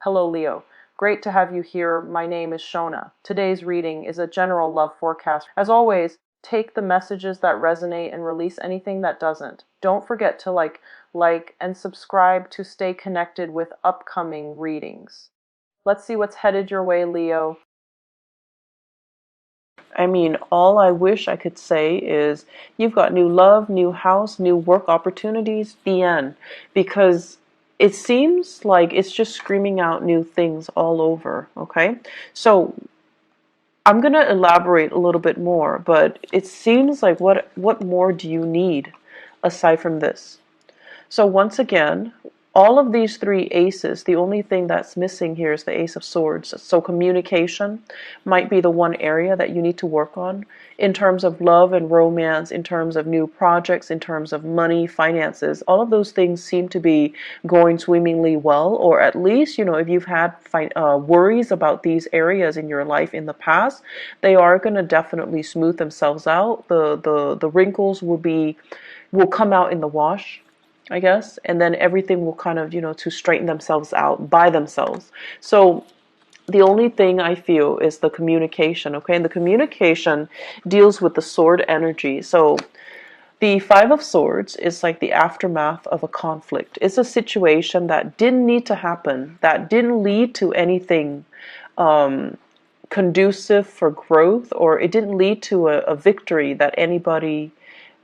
Hello, Leo. Great to have you here. My name is Shona. Today's reading is a general love forecast. As always, take the messages that resonate and release anything that doesn't. Don't forget to like, and subscribe to stay connected with upcoming readings. Let's see what's headed your way, Leo. I mean, all I wish I could say is you've got new love, new house, new work opportunities, the end. Because it seems like it's just screaming out new things all over, okay? So I'm going to elaborate a little bit more, but it seems like what more do you need aside from this? So once again, all of these three aces, the only thing that's missing here is the Ace of Swords. So communication might be the one area that you need to work on in terms of love and romance, in terms of new projects, in terms of money, finances. All of those things seem to be going swimmingly well, or at least, if you've had worries about these areas in your life in the past, they are going to definitely smooth themselves out. The wrinkles will come out in the wash, I guess, and then everything will kind of, to straighten themselves out by themselves. So the only thing I feel is the communication, okay? And the communication deals with the sword energy. So the Five of Swords is like the aftermath of a conflict. It's a situation that didn't need to happen, that didn't lead to anything conducive for growth, or it didn't lead to a victory that anybody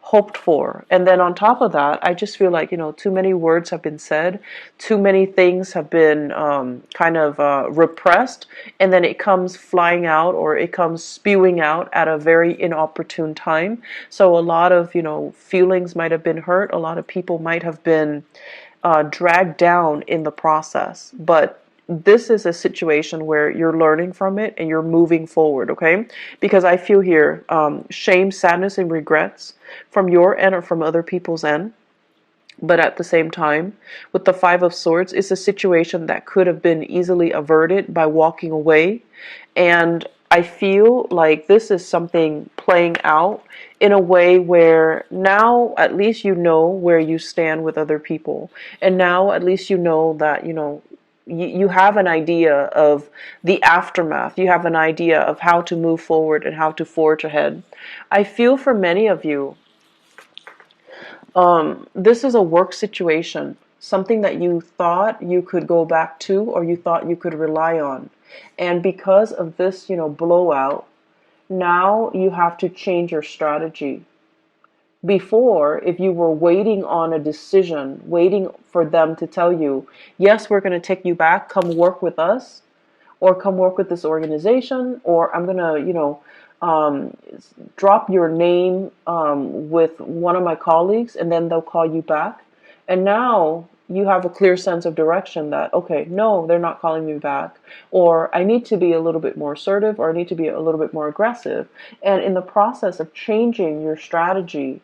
hoped for. And then on top of that, I just feel like, too many words have been said, too many things have been repressed, and then it comes flying out, or it comes spewing out at a very inopportune time. So a lot of, feelings might have been hurt, a lot of people might have been dragged down in the process. But this is a situation where you're learning from it and you're moving forward, okay? Because I feel here shame, sadness, and regrets from your end or from other people's end. But at the same time, with the Five of Swords, it's a situation that could have been easily averted by walking away. And I feel like this is something playing out in a way where now at least you know where you stand with other people. And now at least you know that, you have an idea of the aftermath. You have an idea of how to move forward and how to forge ahead. I feel for many of you, this is a work situation, something that you thought you could go back to or you thought you could rely on. And because of this, blowout, now you have to change your strategy. Before, if you were waiting on a decision, waiting for them to tell you, yes, we're going to take you back, come work with us, or come work with this organization, or I'm going to, drop your name with one of my colleagues, and then they'll call you back. And now you have a clear sense of direction that, okay, no, they're not calling me back, or I need to be a little bit more assertive, or I need to be a little bit more aggressive. And in the process of changing your strategy,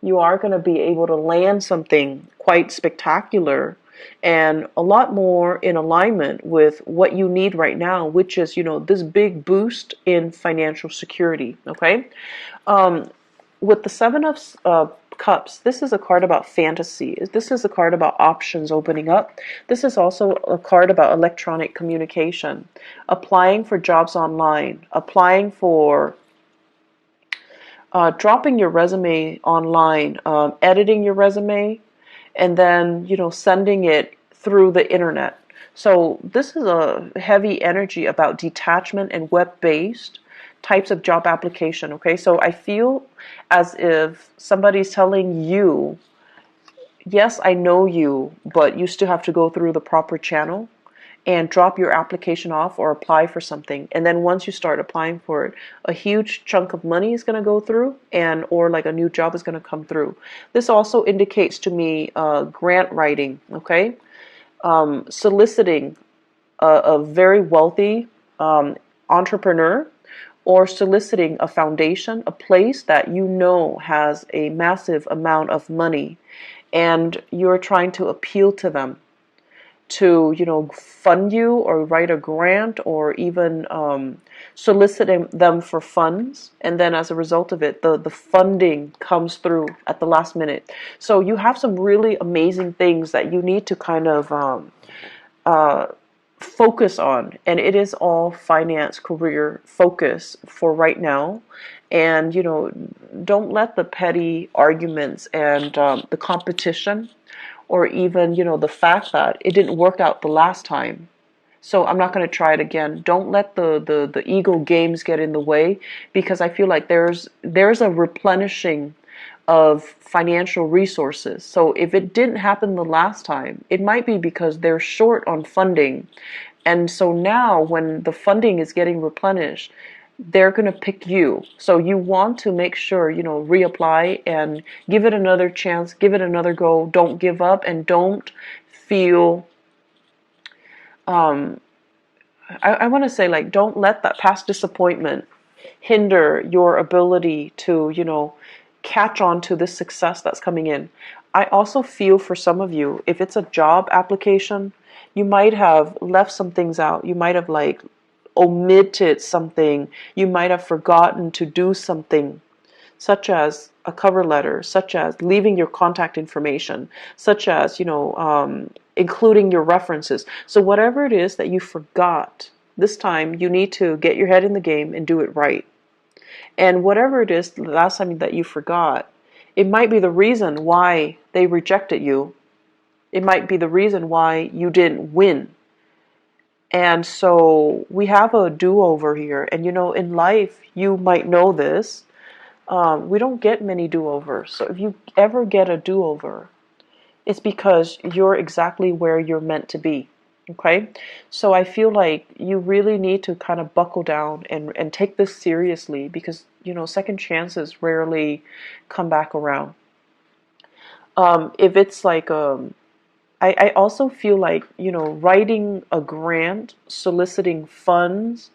you are going to be able to land something quite spectacular and a lot more in alignment with what you need right now, which is, this big boost in financial security, okay? With the Seven of Cups, this is a card about fantasy. This is a card about options opening up. This is also a card about electronic communication, applying for jobs online, applying for dropping your resume online, editing your resume, and then, sending it through the internet. So this is a heavy energy about detachment and web-based types of job application, okay? So I feel as if somebody's telling you, yes, I know you, but you still have to go through the proper channel and drop your application off or apply for something. And then once you start applying for it, a huge chunk of money is going to go through, or like a new job is going to come through. This also indicates to me grant writing, okay? Soliciting a very wealthy entrepreneur, or soliciting a foundation, a place that has a massive amount of money, and you're trying to appeal to them to, fund you or write a grant, or even soliciting them for funds. And then as a result of it, the funding comes through at the last minute. So you have some really amazing things that you need to kind of focus on, and it is all finance, career focus for right now. And don't let the petty arguments and the competition, or even the fact that it didn't work out the last time, so I'm not going to try it again. Don't let the ego games get in the way, because I feel like there's a replenishing of financial resources. So if it didn't happen the last time, it might be because they're short on funding. And so now when the funding is getting replenished, they're going to pick you. So you want to make sure, reapply and give it another chance, give it another go. Don't give up, and don't feel I want to say, like, don't let that past disappointment hinder your ability to, catch on to this success that's coming in. I also feel for some of you, if it's a job application, you might have left some things out. You might have like omitted something. You might have forgotten to do something, such as a cover letter, such as leaving your contact information, such as, including your references. So whatever it is that you forgot, this time you need to get your head in the game and do it right. And whatever it is, the last time that you forgot, it might be the reason why they rejected you. It might be the reason why you didn't win. And so we have a do-over here. And in life, you might know this. We don't get many do-overs. So if you ever get a do-over, it's because you're exactly where you're meant to be. Okay? So I feel like you really need to kind of buckle down and take this seriously, because, second chances rarely come back around. If it's like, I also feel like, writing a grant, soliciting funds,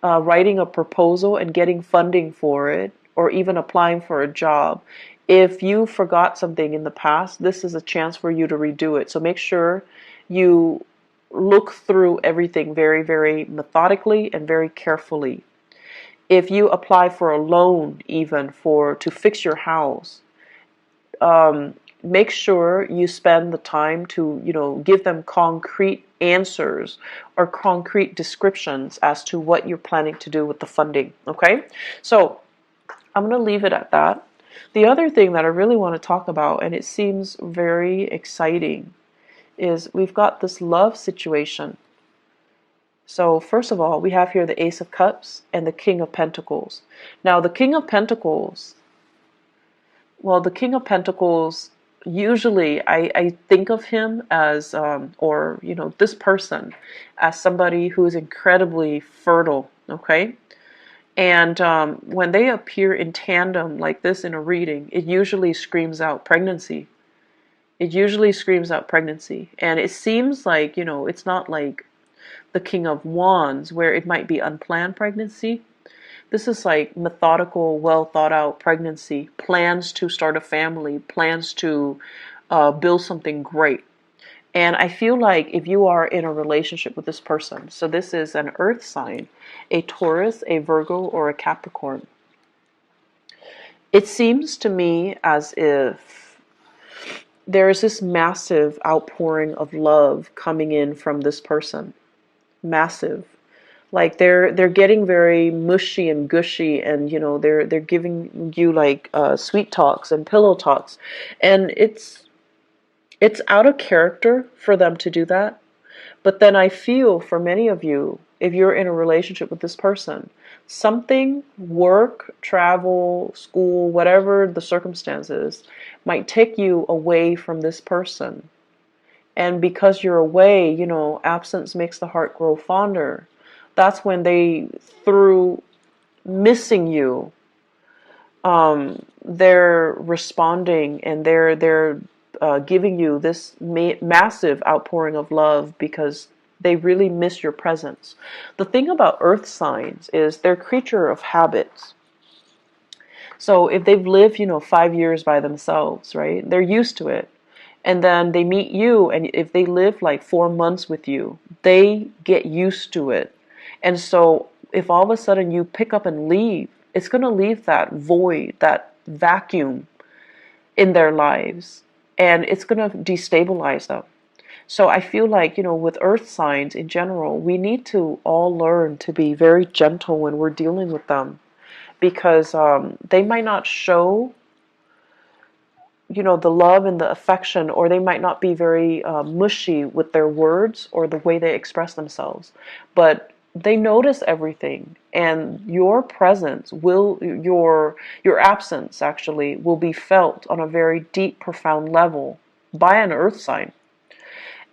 writing a proposal and getting funding for it, or even applying for a job. If you forgot something in the past, this is a chance for you to redo it. So make sure you look through everything very, very methodically and very carefully. If you apply for a loan, even to fix your house, make sure you spend the time to, give them concrete answers or concrete descriptions as to what you're planning to do with the funding. Okay? So I'm going to leave it at that. The other thing that I really want to talk about, and it seems very exciting, is we've got this love situation. So first of all, we have here the Ace of Cups and the King of Pentacles. Now the King of Pentacles, usually I think of him as, or this person as somebody who is incredibly fertile, okay? And when they appear in tandem like this in a reading, it usually screams out pregnancy. It usually screams out pregnancy. And it seems like, it's not like the King of Wands where it might be unplanned pregnancy. This is like methodical, well thought out pregnancy, plans to start a family, plans to build something great. And I feel like if you are in a relationship with this person, so this is an earth sign, a Taurus, a Virgo, or a Capricorn, it seems to me as if there is this massive outpouring of love coming in from this person. Massive. Like they're getting very mushy and gushy, and they're giving you like sweet talks and pillow talks, and it's out of character for them to do that. But then I feel for many of you, if you're in a relationship with this person, something, work, travel, school, whatever the circumstances, might take you away from this person. And because you're away, absence makes the heart grow fonder. That's when they, through missing you, they're responding, and they're giving you this massive outpouring of love because they really miss your presence. The thing about earth signs is they're creature of habits. So if they've lived, 5 years by themselves, right, they're used to it. And then they meet you, and if they live like 4 months with you, they get used to it. And so if all of a sudden you pick up and leave, it's going to leave that void, that vacuum in their lives. And it's going to destabilize them. So I feel like, with earth signs in general, we need to all learn to be very gentle when we're dealing with them, because they might not show, the love and the affection, or they might not be very mushy with their words or the way they express themselves, but they notice everything, and your presence will, your absence actually will be felt on a very deep, profound level by an earth sign.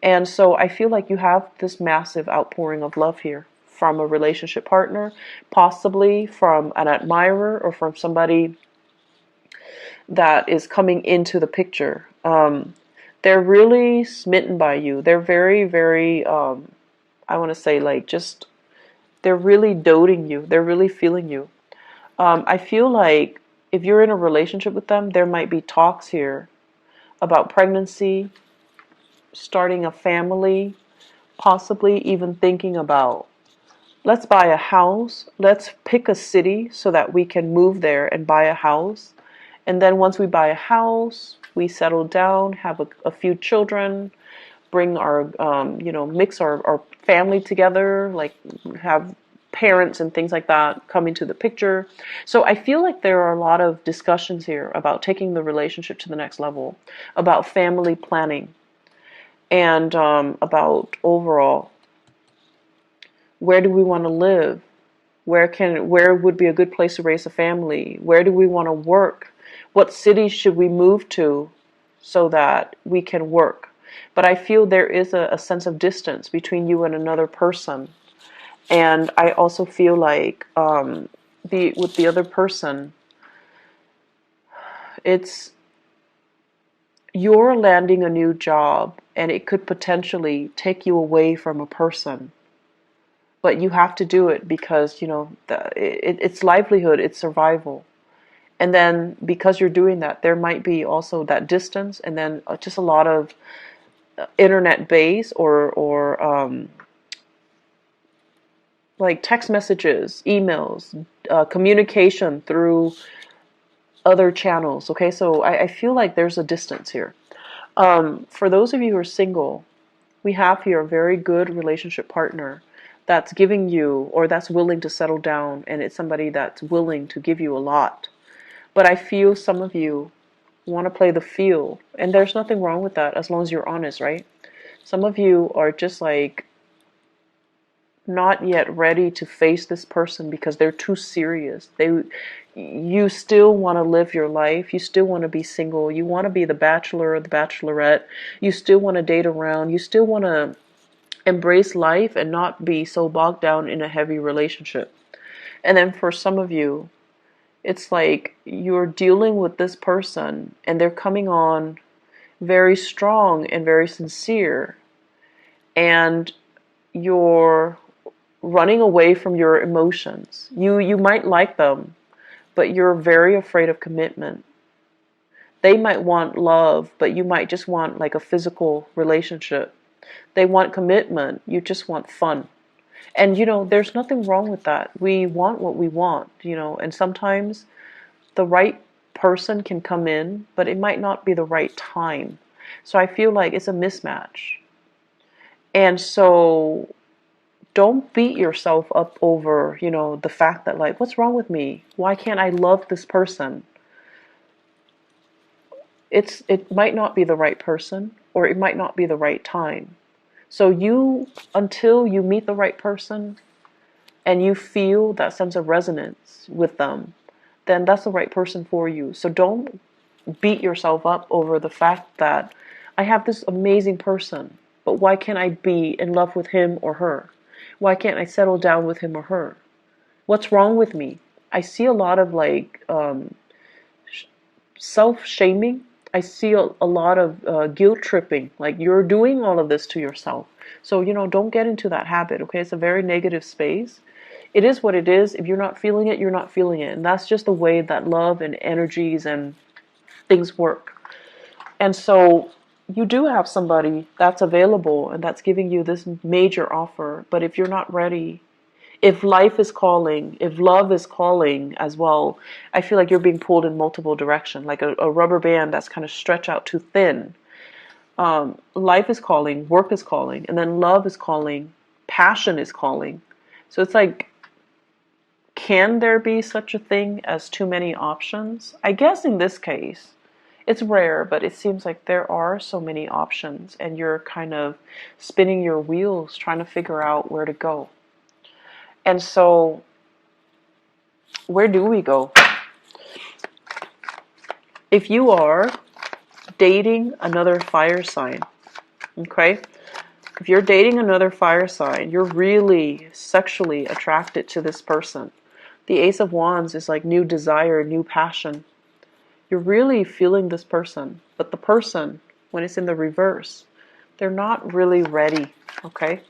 And so I feel like you have this massive outpouring of love here from a relationship partner, possibly from an admirer or from somebody that is coming into the picture. They're really smitten by you. They're very, very, I want to say, like, just, they're really doting you. They're really feeling you. I feel like if you're in a relationship with them, there might be talks here about pregnancy, starting a family, possibly even thinking about, let's buy a house, let's pick a city so that we can move there and buy a house. And then once we buy a house, we settle down, have a few children, bring our, mix our family together, like have parents and things like that come into the picture. So I feel like there are a lot of discussions here about taking the relationship to the next level, about family planning, and about overall, where do we want to live? Where would be a good place to raise a family? Where do we want to work? What cities should we move to so that we can work? But I feel there is a sense of distance between you and another person. And I also feel like with the other person, it's, you're landing a new job and it could potentially take you away from a person. But you have to do it because, it's livelihood, it's survival. And then because you're doing that, there might be also that distance, and then just a lot of internet base or like text messages, emails, communication through other channels. Okay, so I feel like there's a distance here. For those of you who are single, we have here a very good relationship partner that's giving you, or that's willing to settle down, and it's somebody that's willing to give you a lot. But I feel some of you want to play the field, and there's nothing wrong with that as long as you're honest, right? Some of you are just like not yet ready to face this person because they're too serious. You still want to live your life. You still want to be single. You want to be the bachelor or the bachelorette. You still want to date around. You still want to embrace life and not be so bogged down in a heavy relationship. And then for some of you, it's like you're dealing with this person and they're coming on very strong and very sincere, and you're running away from your emotions. You might like them, but you're very afraid of commitment. They might want love, but you might just want like a physical relationship. They want commitment, you just want fun. And there's nothing wrong with that. We want what we want, and sometimes the right person can come in, but it might not be the right time. So I feel like it's a mismatch. And so don't beat yourself up over, the fact that, like, what's wrong with me? Why can't I love this person? It might not be the right person, or it might not be the right time. So until you meet the right person and you feel that sense of resonance with them, then that's the right person for you. So don't beat yourself up over the fact that I have this amazing person, but why can't I be in love with him or her? Why can't I settle down with him or her? What's wrong with me? I see a lot of like self-shaming. I see a lot of guilt tripping. Like, you're doing all of this to yourself. So, don't get into that habit, okay? It's a very negative space. It is what it is. If you're not feeling it, you're not feeling it. And that's just the way that love and energies and things work. And so you do have somebody that's available and that's giving you this major offer. But if you're not ready, if life is calling, if love is calling as well, I feel like you're being pulled in multiple directions, like a rubber band that's kind of stretched out too thin. Life is calling, work is calling, and then love is calling, passion is calling. So it's like, can there be such a thing as too many options? I guess in this case, it's rare, but it seems like there are so many options, and you're kind of spinning your wheels trying to figure out where to go. And so, where do we go? If you are dating another fire sign, okay? If you're dating another fire sign, you're really sexually attracted to this person. The Ace of Wands is like new desire, new passion. You're really feeling this person, but the person, when it's in the reverse, they're not really ready, okay?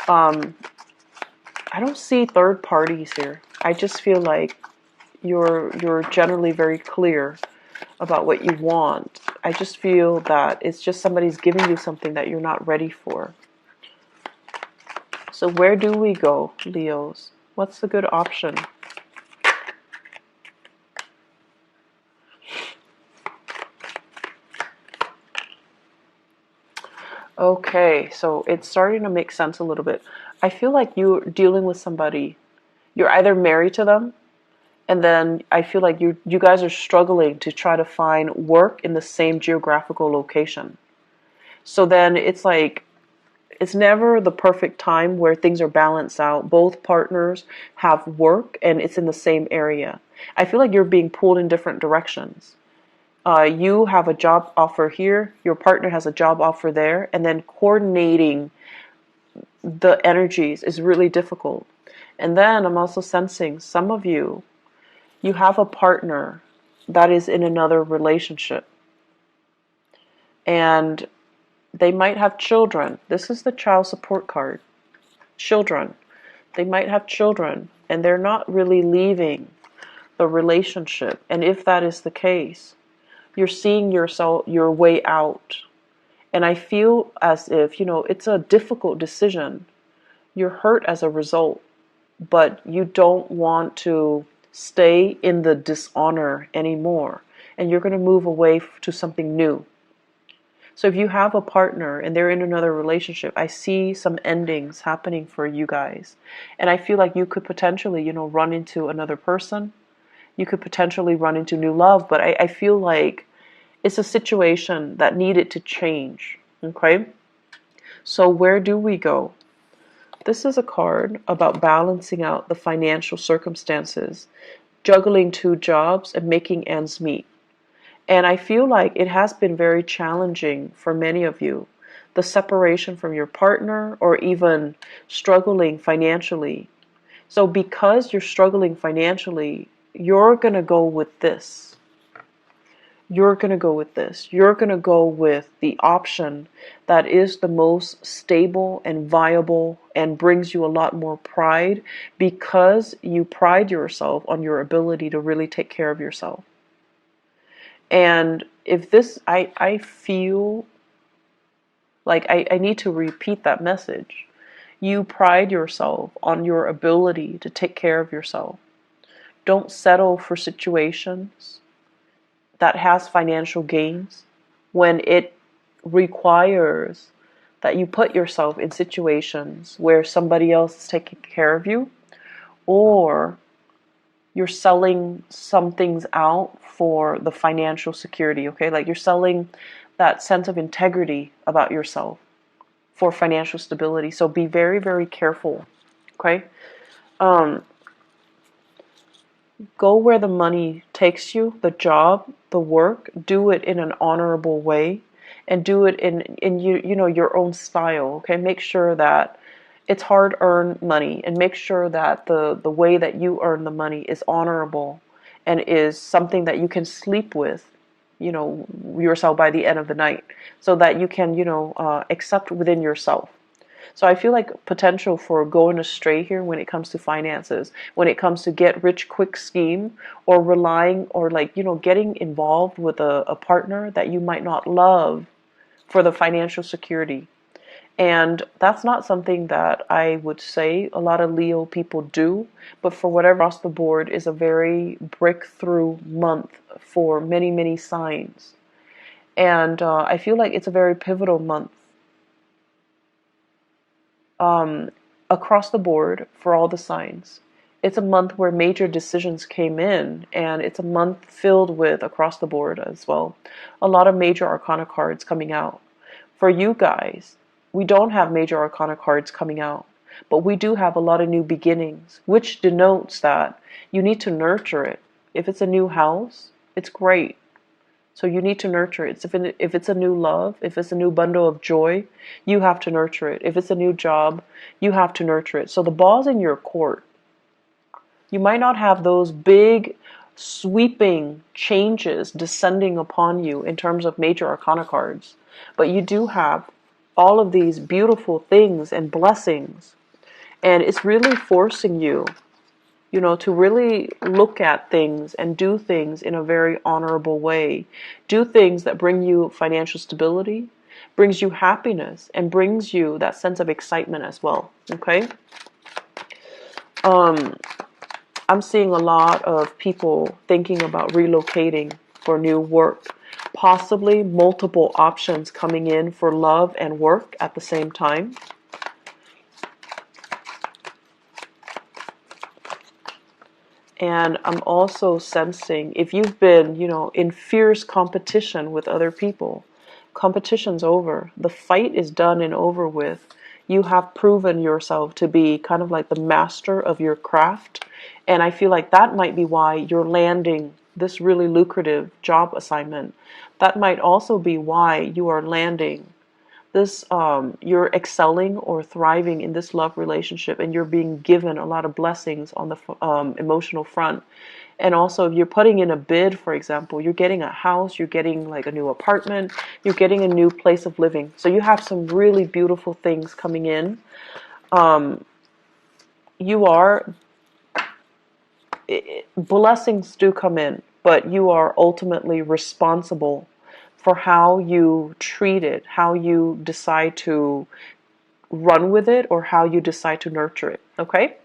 I don't see third parties here. I just feel like you're generally very clear about what you want. I just feel that it's just somebody's giving you something that you're not ready for. So where do we go, Leos? What's the good option? Okay, so it's starting to make sense a little bit. I feel like you're dealing with somebody. You're either married to them, and then I feel like you guys are struggling to try to find work in the same geographical location. So then it's like, it's never the perfect time where things are balanced out. Both partners have work and it's in the same area. I feel like you're being pulled in different directions. You have a job offer here, your partner has a job offer there, and then coordinating the energies is really difficult. And then I'm also sensing some of you, you have a partner that is in another relationship. And they might have children. This is the child support card. Children. They might have children, and they're not really leaving the relationship. And if that is the case, you're seeing yourself your way out. And I feel as if, it's a difficult decision. You're hurt as a result, but you don't want to stay in the dishonor anymore. And you're going to move away to something new. So if you have a partner and they're in another relationship, I see some endings happening for you guys. And I feel like you could potentially, run into another person. You could potentially run into new love. But I feel like it's a situation that needed to change. Okay? So where do we go? This is a card about balancing out the financial circumstances, juggling two jobs, and making ends meet. And I feel like it has been very challenging for many of you. The separation from your partner or even struggling financially. So because you're struggling financially, you're going to go with this. You're going to go with this. You're going to go with the option that is the most stable and viable and brings you a lot more pride because you pride yourself on your ability to really take care of yourself. And if this, I feel like I need to repeat that message. You pride yourself on your ability to take care of yourself. Don't settle for situations that has financial gains when it requires that you put yourself in situations where somebody else is taking care of you, or you're selling some things out for the financial security, okay? Like you're selling that sense of integrity about yourself for financial stability. So be very, very careful, okay? Go where the money takes you, the job, the work. Do it in an honorable way, and do it in your own style, okay? Make sure that it's hard-earned money, and make sure that the way that you earn the money is honorable and is something that you can sleep with, yourself by the end of the night, so that you can, accept within yourself. So I feel like potential for going astray here when it comes to finances, when it comes to get rich quick scheme, or relying or getting involved with a partner that you might not love for the financial security. And that's not something that I would say a lot of Leo people do, but for whatever across the board is a very breakthrough month for many, many signs. And I feel like it's a very pivotal month across the board for all the signs. It's a month where major decisions came in, and it's a month filled with, across the board as well, a lot of major arcana cards coming out. For you guys, we don't have major arcana cards coming out, but we do have a lot of new beginnings, which denotes that you need to nurture it. If it's a new house, it's great. So you need to nurture it. If it's a new love, if it's a new bundle of joy, you have to nurture it. If it's a new job, you have to nurture it. So the ball's in your court. You might not have those big, sweeping changes descending upon you in terms of major arcana cards, but you do have all of these beautiful things and blessings. And it's really forcing you, to really look at things and do things in a very honorable way. Do things that bring you financial stability, brings you happiness, and brings you that sense of excitement as well. Okay? I'm seeing a lot of people thinking about relocating for new work. Possibly multiple options coming in for love and work at the same time. And I'm also sensing, if you've been, in fierce competition with other people, competition's over. The fight is done and over with. You have proven yourself to be kind of like the master of your craft. And I feel like that might be why you're landing this really lucrative job assignment. That might also be why you are landing this, you're excelling or thriving in this love relationship, and you're being given a lot of blessings on the emotional front. And also, if you're putting in a bid, for example, you're getting a house, you're getting like a new apartment, you're getting a new place of living. So you have some really beautiful things coming in. You are, blessings do come in, but you are ultimately responsible for how you treat it, how you decide to run with it, or how you decide to nurture it. Okay?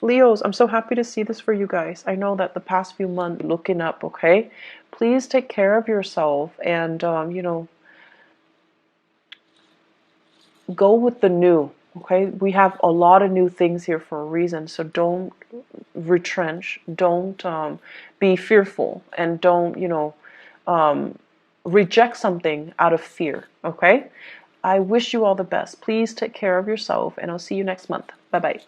Leos, I'm so happy to see this for you guys. I know that the past few months looking up, okay? Please take care of yourself and, go with the new, okay? We have a lot of new things here for a reason, so don't retrench, don't be fearful, and don't, reject something out of fear, okay? I wish you all the best. Please take care of yourself, and I'll see you next month. Bye-bye.